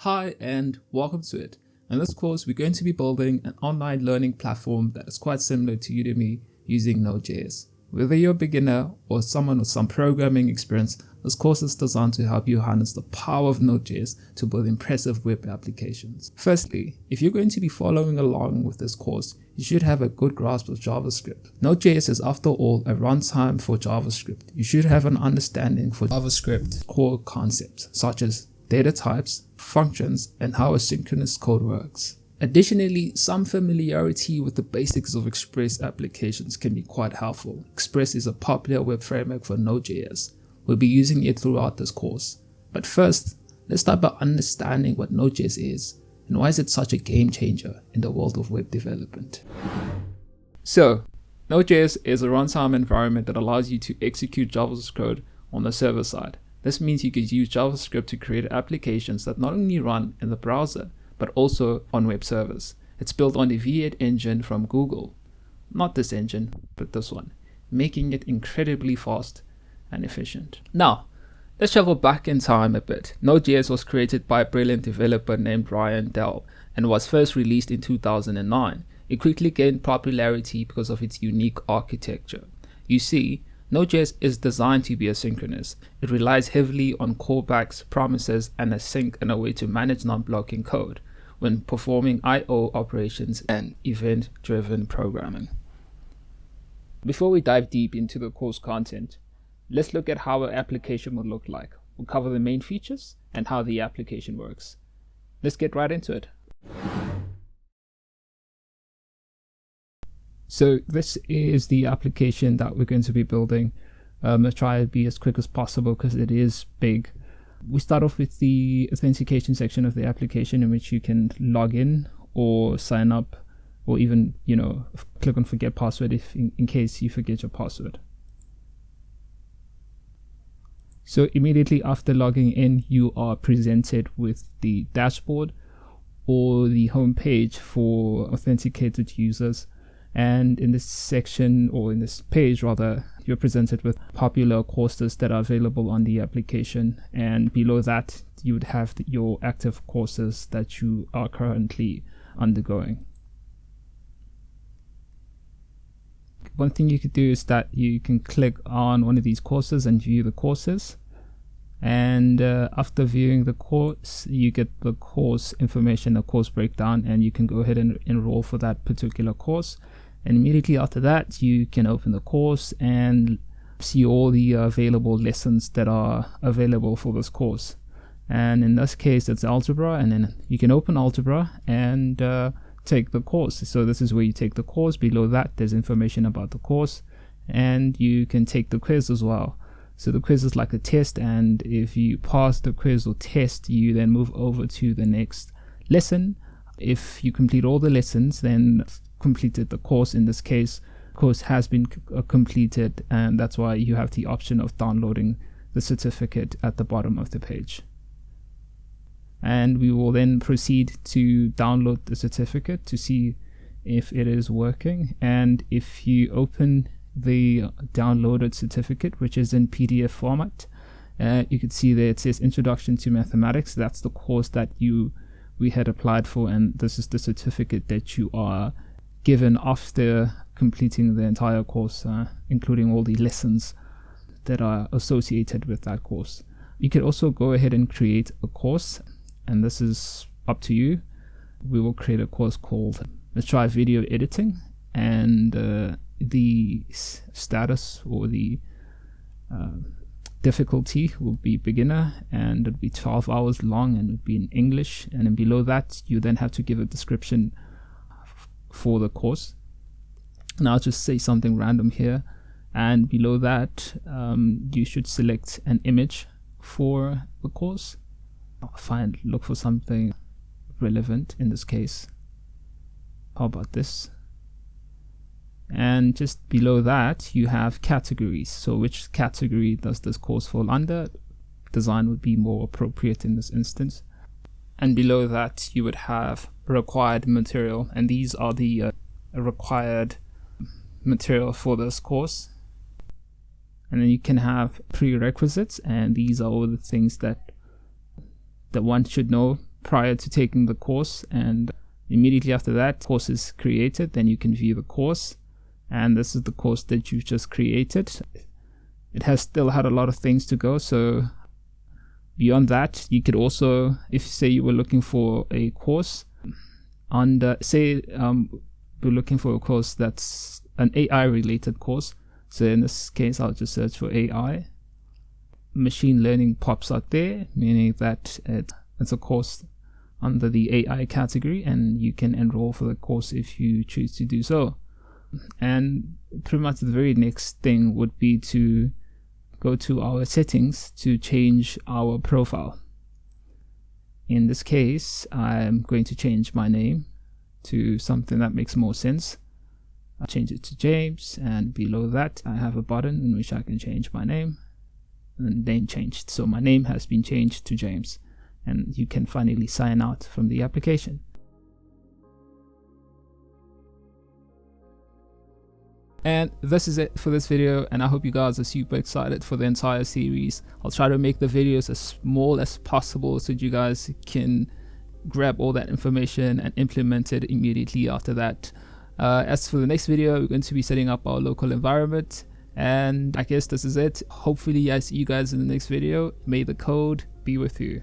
Hi and welcome to it. In this course, we're going to be building an online learning platform that is quite similar to Udemy using Node.js. Whether you're a beginner or someone with some programming experience, this course is designed to help you harness the power of Node.js to build impressive web applications. Firstly, if you're going to be following along with this course, you should have a good grasp of JavaScript. Node.js is after all a runtime for JavaScript. You should have an understanding for JavaScript core concepts such as data types, functions, and how asynchronous code works. Additionally, some familiarity with the basics of Express applications can be quite helpful. Express is a popular web framework for Node.js. We'll be using it throughout this course. But first, let's start by understanding what Node.js is and why is it such a game changer in the world of web development. So, Node.js is a runtime environment that allows you to execute JavaScript code on the server side. This means you could use JavaScript to create applications that not only run in the browser, but also on web servers. It's built on the V8 engine from Google. Not this engine, but this one, making it incredibly fast and efficient. Now, let's travel back in time a bit. Node.js was created by a brilliant developer named Ryan Dell and was first released in 2009. It quickly gained popularity because of its unique architecture. You see, Node.js is designed to be asynchronous. It relies heavily on callbacks, promises, and async in a way to manage non-blocking code when performing I/O operations and event-driven programming. Before we dive deep into the course content, let's look at how an application would look like. We'll cover the main features and how the application works. Let's get right into it. So this is the application that we're going to be building. Let's try to be as quick as possible because it is big. We start off with the authentication section of the application in which you can log in or sign up or even, click on forget password if in case you forget your password. So immediately after logging in, you are presented with the dashboard or the home page for authenticated users. And in this section, or in this page rather, you're presented with popular courses that are available on the application, and below that you would have your active courses that you are currently undergoing. One thing you could do is that you can click on one of these courses and view the courses, and after viewing the course you get the course information, a course breakdown, and you can go ahead and enroll for that particular course. And immediately after that you can open the course and see all the available lessons that are available for this course. And in this case it's algebra, and then you can open algebra and take the course. So this is where you take the course. Below that there's information about the course, and you can take the quiz as well. So the quiz is like a test, and if you pass the quiz or test, you then move over to the next lesson. If you complete all the lessons, then completed the course. In this case, course has been completed, and that's why you have the option of downloading the certificate at the bottom of the page. And we will then proceed to download the certificate to see if it is working. And if you open the downloaded certificate, which is in PDF format, you can see there it says Introduction to Mathematics. That's the course that we had applied for, and this is the certificate that you are given after completing the entire course, including all the lessons that are associated with that course. You could also go ahead and create a course, and this is up to you. We will create a course called Let's Try Video Editing, and the status or the difficulty will be beginner, and it'll be 12 hours long, and it'll be in English. And then below that you then have to give a description for the course. Now I'll just say something random here, and below that you should select an image for the course. Look for something relevant. In this case, how about this? And just below that you have categories. So which category does this course fall under? Design would be more appropriate in this instance. And below that you would have required material, and these are the required material for this course. And then you can have prerequisites, and these are all the things that one should know prior to taking the course, and immediately after that course is created, then you can view the course. And this is the course that you've just created. It has still had a lot of things to go, so beyond that, you could also, if say you were looking for a course under, say we're looking for a course that's an AI related course, so in this case I'll just search for AI. Machine learning pops out there, meaning that it's a course under the AI category, and you can enroll for the course if you choose to do so. And pretty much the very next thing would be to go to our settings to change our profile. In this case, I'm going to change my name to something that makes more sense. I'll change it to James, and below that I have a button in which I can change my name, and name changed. So my name has been changed to James, and you can finally sign out from the application. And this is it for this video, and I hope you guys are super excited for the entire series. I'll try to make the videos as small as possible so that you guys can grab all that information and implement it immediately after that. As for the next video, we're going to be setting up our local environment, and I guess this is it. Hopefully I see you guys in the next video. May the code be with you.